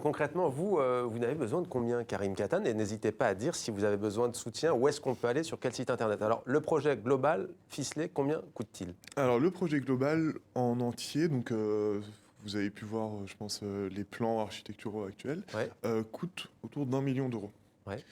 Concrètement, vous n'avez besoin de combien, Karim Katan? Et n'hésitez pas à dire si vous avez besoin de soutien, où est-ce qu'on peut aller, sur quel site internet. Alors, le projet global, ficelé, combien coûte-t-il? Alors, le projet global en entier, donc vous avez pu voir, je pense, les plans architecturaux actuels, Ouais, coûte autour d'1 million d'euros. ouais.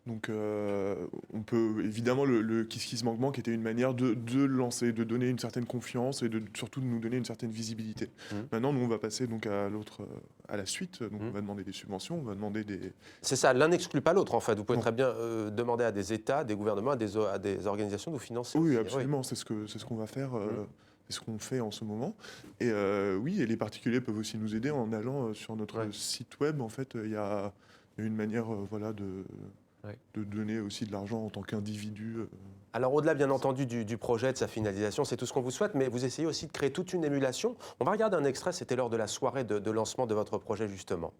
Donc, on peut évidemment le Kiss Kiss Manquement qui était une manière de lancer, de donner une certaine confiance et surtout de nous donner une certaine visibilité. Mhm. Maintenant, nous, on va passer donc à l'autre, à la suite. Donc, on Mhm. va demander des subventions, on va demander des. C'est ça, l'un n'exclut pas l'autre, en fait. Vous pouvez Non. très bien demander à des États, des gouvernements, à des organisations de vous financer Oui, aussi. absolument. C'est ce qu'on va faire. Mhm. C'est ce qu'on fait en ce moment. Et oui, et les particuliers peuvent aussi nous aider en allant sur notre Ouais. site web. En fait, il y a une manière, voilà, Ouais. de donner aussi de l'argent en tant qu'individu. Alors au-delà bien entendu du projet, de sa finalisation, c'est tout ce qu'on vous souhaite, mais vous essayez aussi de créer toute une émulation. On va regarder un extrait, c'était lors de la soirée de lancement de votre projet justement.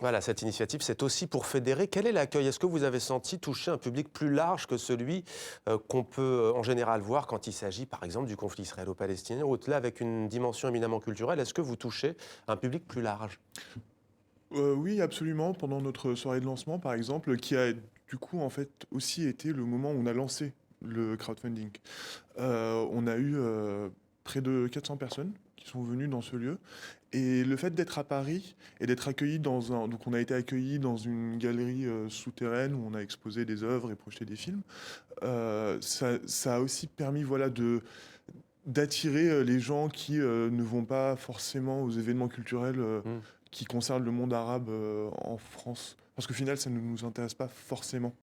Voilà, cette initiative, c'est aussi pour fédérer. Quel est l'accueil? Est-ce que vous avez senti toucher un public plus large que celui qu'on peut en général voir quand il s'agit, par exemple, du conflit israélo-palestinien, ou là, avec une dimension éminemment culturelle? Est-ce que vous touchez un public plus large? Oui, absolument. Pendant notre soirée de lancement, par exemple, qui a du coup en fait aussi été le moment où on a lancé le crowdfunding. On a eu près de 400 personnes qui sont venues dans ce lieu. Et le fait d'être à Paris et d'être accueillis dans un... Donc on a été accueillis dans une galerie souterraine où on a exposé des œuvres et projeté des films. Ça a aussi permis, voilà, d'attirer les gens qui ne vont pas forcément aux événements culturels Hmm. qui concernent le monde arabe en France. Parce qu'au final, ça ne nous intéresse pas forcément.